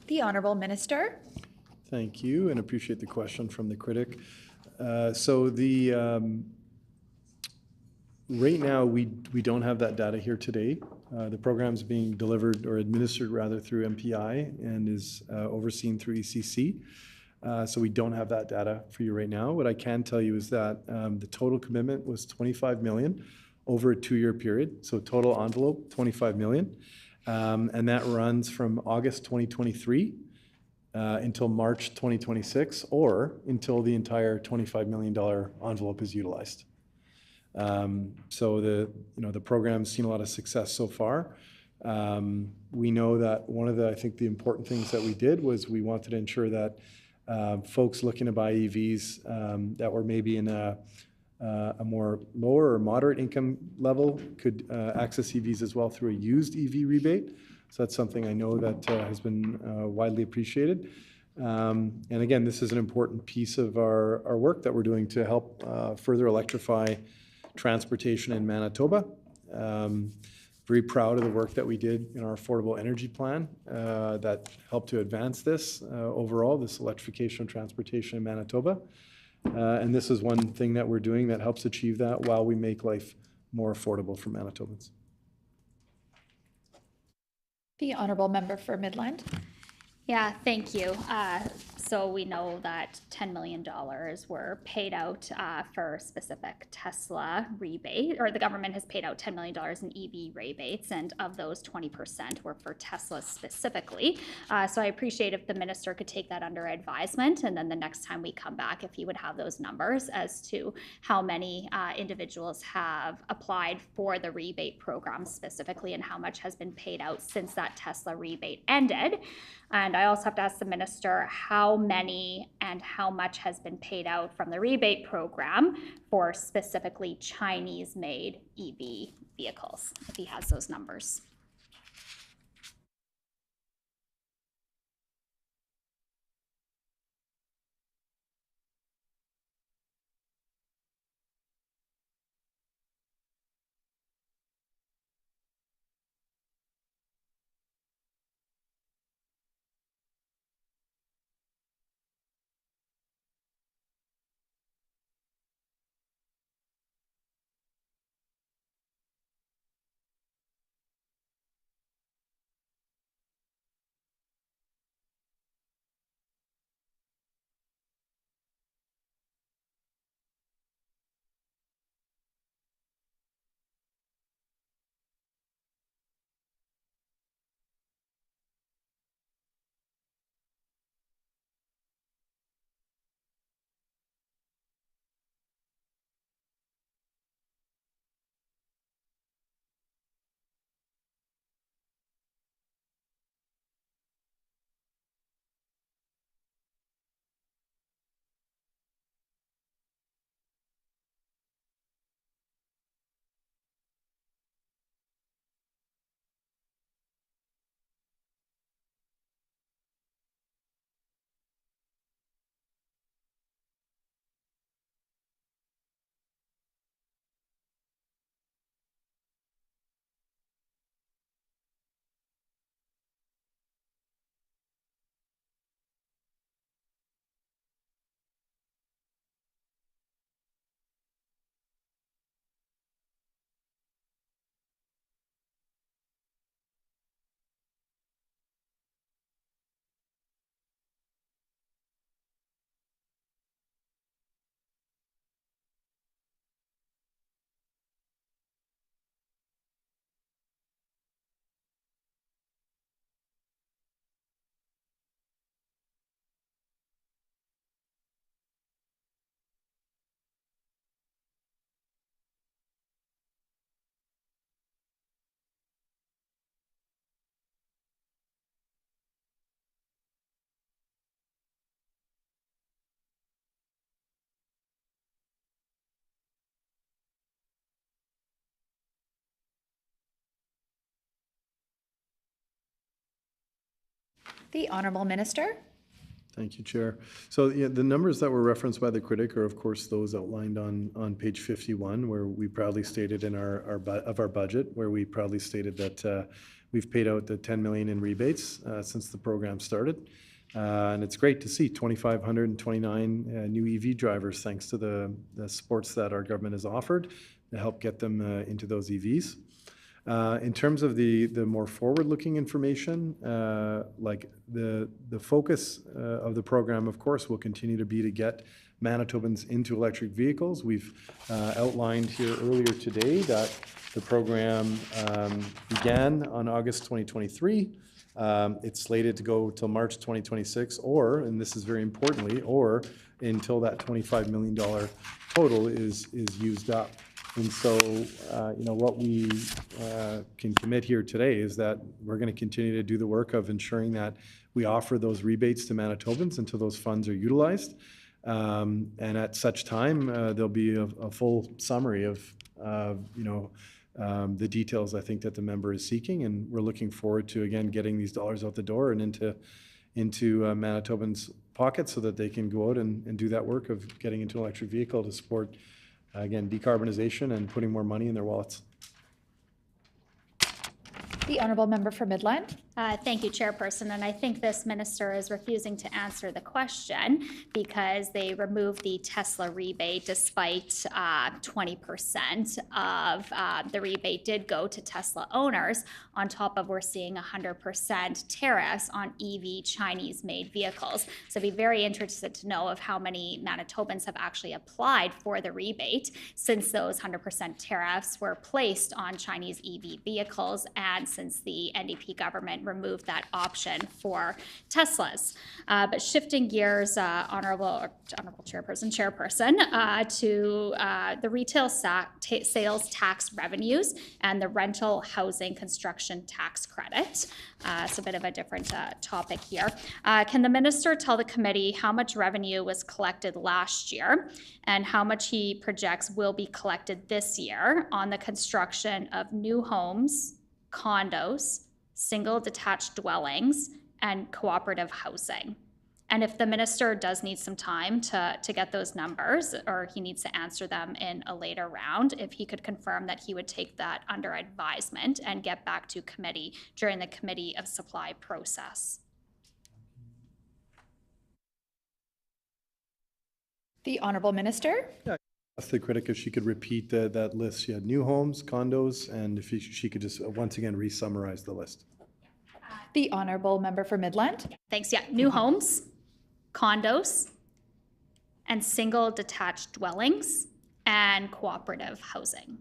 The honourable minister. Thank you, and appreciate the question from the critic. Right now, we don't have that data here today. The program's being delivered or administered rather through MPI and is overseen through ECC. So we don't have that data for you right now. What I can tell you is that the total commitment was $25 million over a 2-year period. So total envelope, $25 million. And that runs from August 2023 until March 2026, or until the entire $25 million envelope is utilized. So the program's seen a lot of success so far. We know that one of the, I think the important things that we did was we wanted to ensure that folks looking to buy EVs that were maybe in a more lower or moderate income level could access EVs as well through a used EV rebate. So that's something I know that has been widely appreciated. And again, this is an important piece of our work that we're doing to help further electrify transportation in Manitoba. Very proud of the work that we did in our affordable energy plan that helped to advance this overall, this electrification of transportation in Manitoba. And this is one thing that we're doing that helps achieve that while we make life more affordable for Manitobans. The honourable member for Midland. Yeah, thank you. So we know that $10 million were paid out for specific Tesla rebate, or the government has paid out $10 million in EV rebates, and of those 20% were for Tesla specifically. So I appreciate if the minister could take that under advisement, and then the next time we come back, if he would have those numbers as to how many individuals have applied for the rebate program specifically, and how much has been paid out since that Tesla rebate ended. And I also have to ask the minister how many and how much has been paid out from the rebate program for specifically Chinese-made EV vehicles, if he has those numbers. The honourable minister. Thank you, Chair. So yeah, the numbers that were referenced by the critic are, of course, those outlined on page 51, where we proudly stated in our budget, where we proudly stated that we've paid out the $10 million in rebates since the program started. And it's great to see 2,529 new EV drivers, thanks to the supports that our government has offered to help get them into those EVs. In terms of the more forward-looking information, like the focus of the program, of course, will continue to be to get Manitobans into electric vehicles. We've outlined here earlier today that the program began on August 2023. It's slated to go till March 2026, or, and this is very importantly, or until that $25 million total is used up. And so, you know, what we can commit here today is that we're going to continue to do the work of ensuring that we offer those rebates to Manitobans until those funds are utilized. And at such time, there'll be a full summary of, you know, the details I think that the member is seeking. And we're looking forward to, again, getting these dollars out the door and into Manitobans' pockets so that they can go out and do that work of getting into an electric vehicle to support, again, decarbonization and putting more money in their wallets. The honourable member for Midland. Thank you, Chairperson. And I think this minister is refusing to answer the question because they removed the Tesla rebate despite 20% of the rebate did go to Tesla owners. On top of we're seeing 100% tariffs on EV Chinese-made vehicles. So I'd be very interested to know of how many Manitobans have actually applied for the rebate since those 100% tariffs were placed on Chinese EV vehicles and since the NDP government removed that option for Teslas. But shifting gears, Honorable Chairperson, to the retail sales tax revenues and the rental housing construction tax credit. It's a bit of a different topic here. Can the minister tell the committee how much revenue was collected last year and how much he projects will be collected this year on the construction of new homes, condos, single detached dwellings, and cooperative housing? And if the minister does need some time to get those numbers, or he needs to answer them in a later round, if he could confirm that he would take that under advisement and get back to committee during the Committee of Supply process. The honourable minister. Ask the critic if she could repeat that list. She had new homes, condos, and if she could just once again re-summarize the list. The honourable member for Midland. Thanks. Yeah, new homes, condos, and single detached dwellings, and cooperative housing.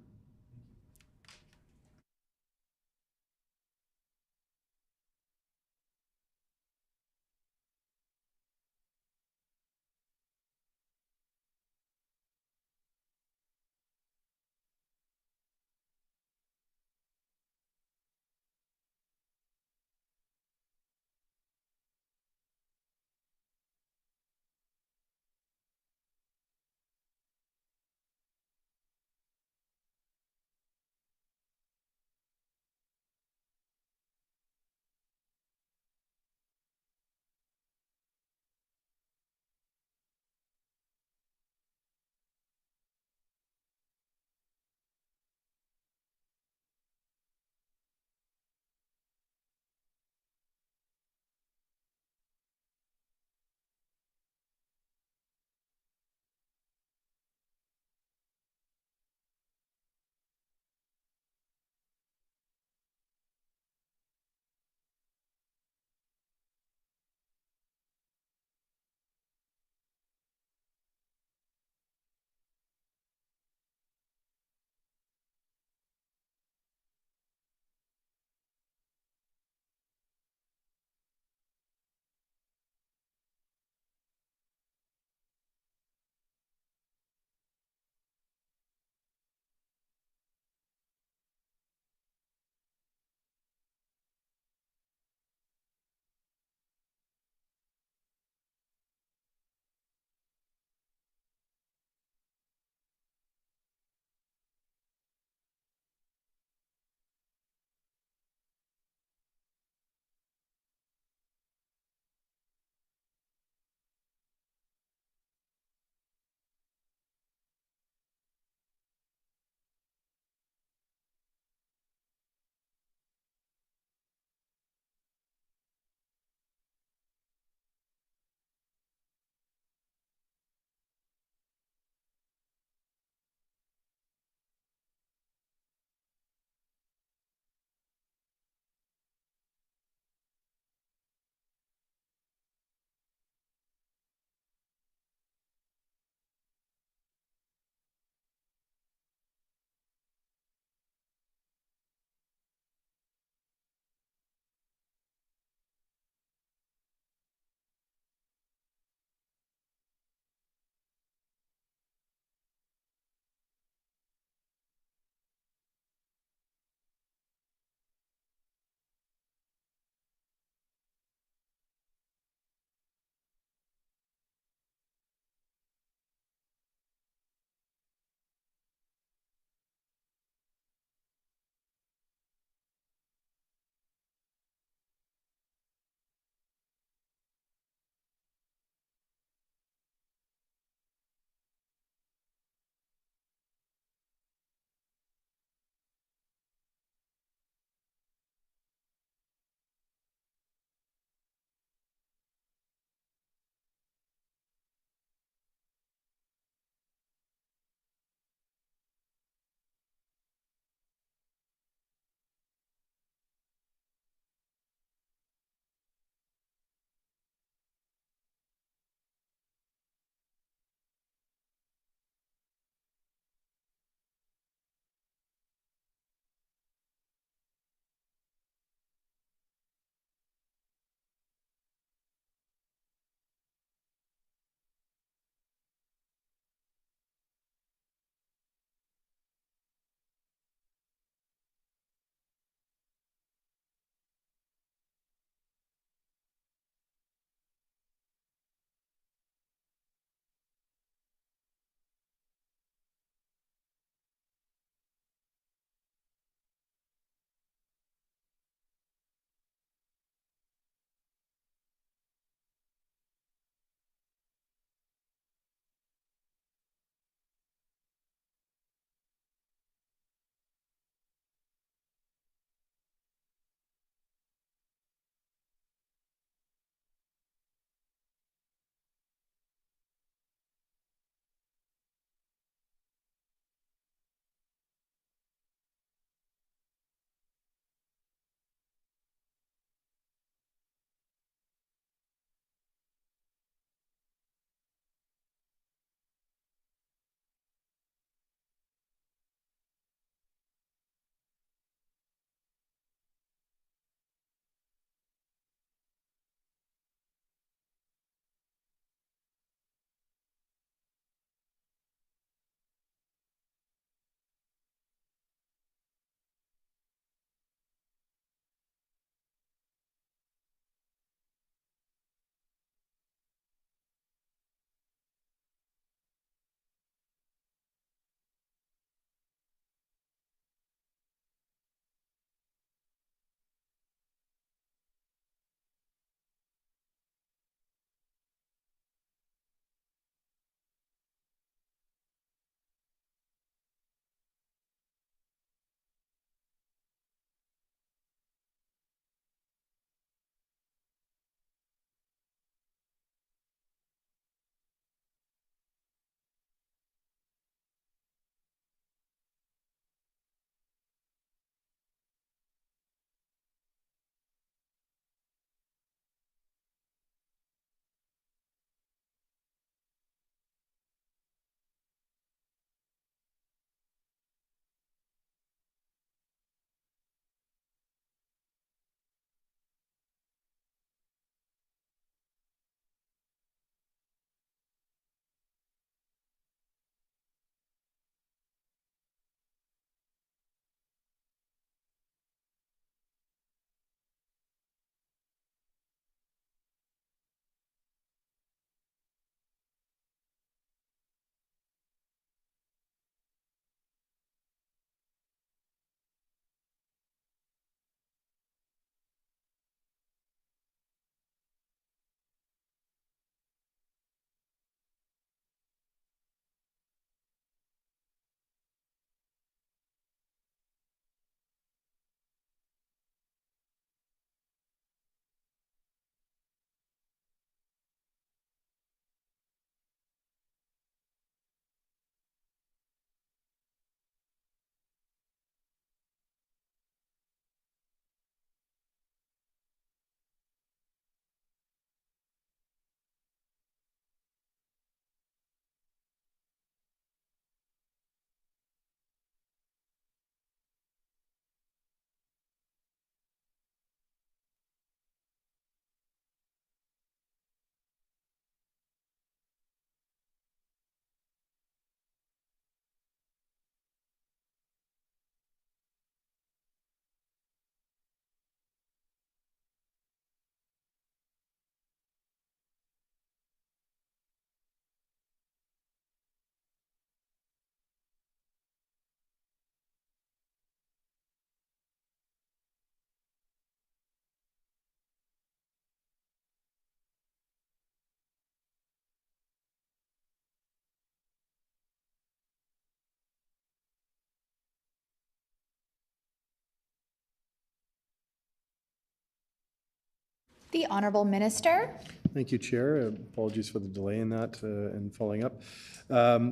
The Honourable Minister. Thank you, Chair. Apologies for the delay in that and following up.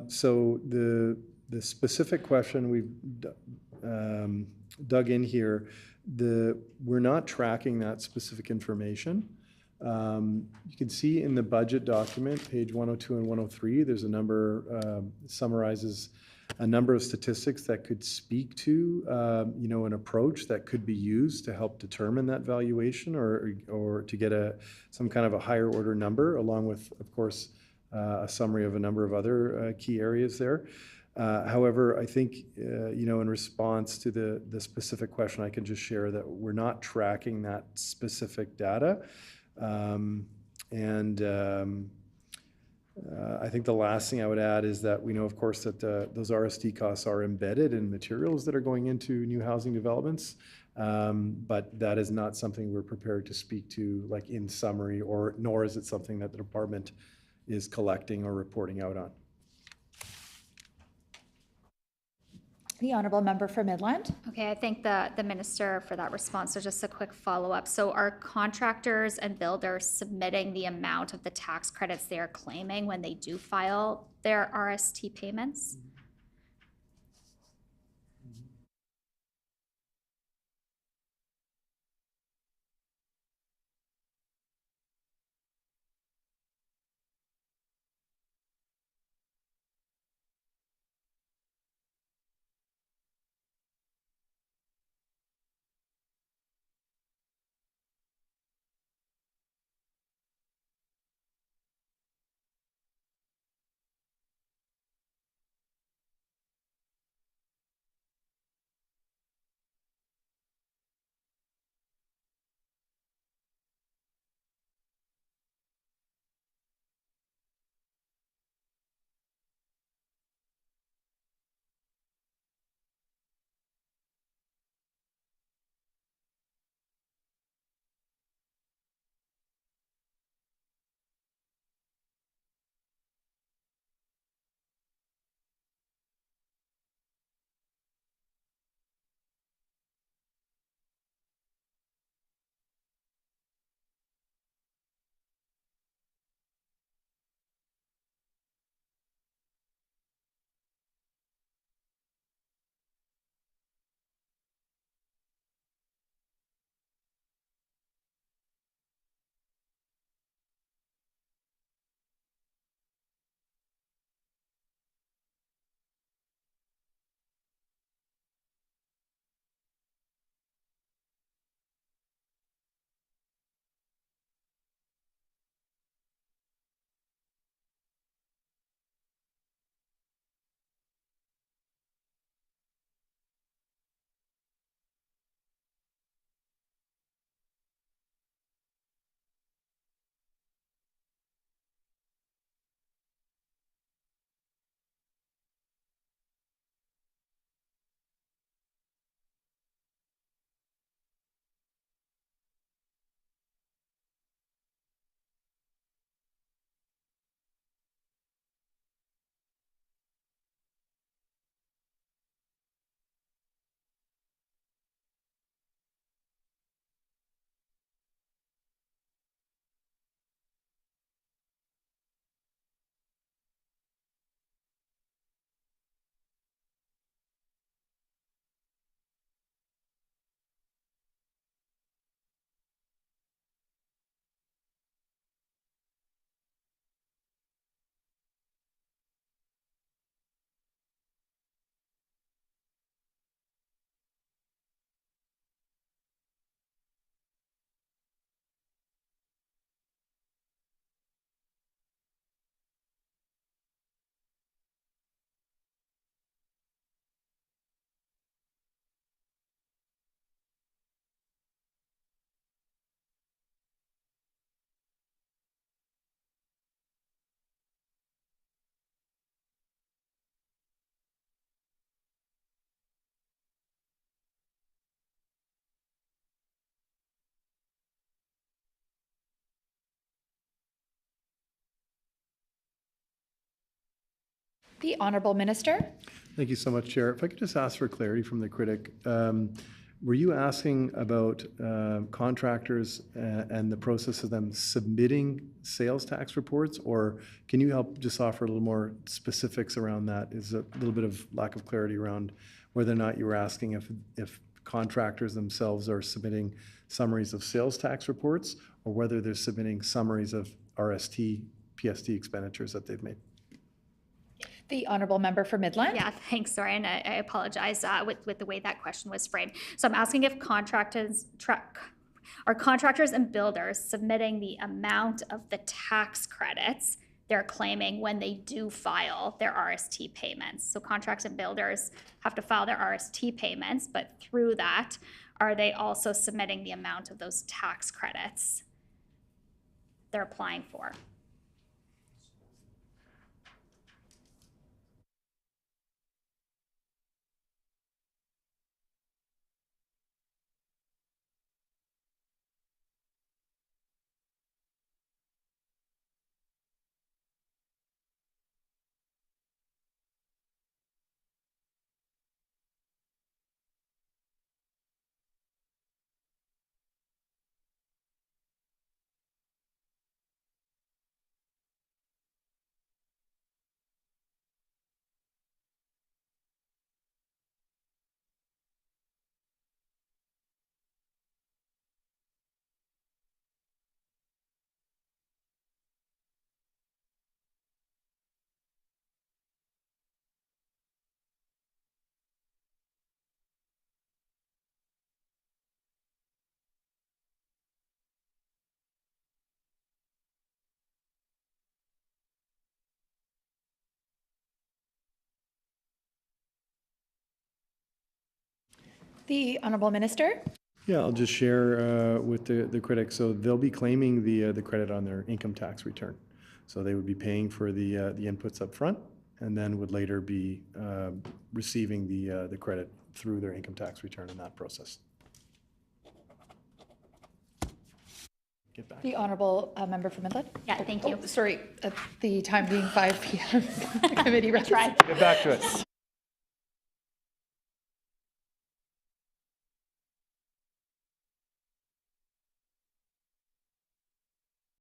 So the specific question we've dug in here, we're not tracking that specific information. You can see in the budget document, page 102 and 103, there's a number, summarizes a number of statistics that could speak to, an approach that could be used to help determine that valuation or to get some kind of a higher order number, along with, of course, a summary of a number of other key areas there. However, I think, in response to the specific question, I can just share that we're not tracking that specific data. I think the last thing I would add is that we know, of course, that those RST costs are embedded in materials that are going into new housing developments, but that is not something we're prepared to speak to, like in summary, nor is it something that the department is collecting or reporting out on. The Honourable Member for Midland. Okay, I thank the minister for that response. So just a quick follow-up. So are contractors and builders submitting the amount of the tax credits they are claiming when they do file their RST payments? The Honourable Minister. Thank you so much, Chair. If I could just ask for clarity from the critic. Were you asking about contractors and the process of them submitting sales tax reports? Or can you help just offer a little more specifics around that? Is a little bit of lack of clarity around whether or not you were asking if contractors themselves are submitting summaries of sales tax reports, or whether they're submitting summaries of RST, PST expenditures that they've made? The honourable member for Midland. Yeah, thanks, sorry, and I apologize with the way that question was framed. So I'm asking if are contractors and builders submitting the amount of the tax credits they're claiming when they do file their RST payments. So contracts and builders have to file their RST payments, but through that, are they also submitting the amount of those tax credits they're applying for? The honourable minister. Yeah, I'll just share with the critics. So they'll be claiming the credit on their income tax return. So they would be paying for the inputs up front, and then would later be receiving the credit through their income tax return in that process. Get back. The honourable member for Midland. Yeah, thank you. Oh, sorry, the time being 5 p.m. Committee Try. Get back to it.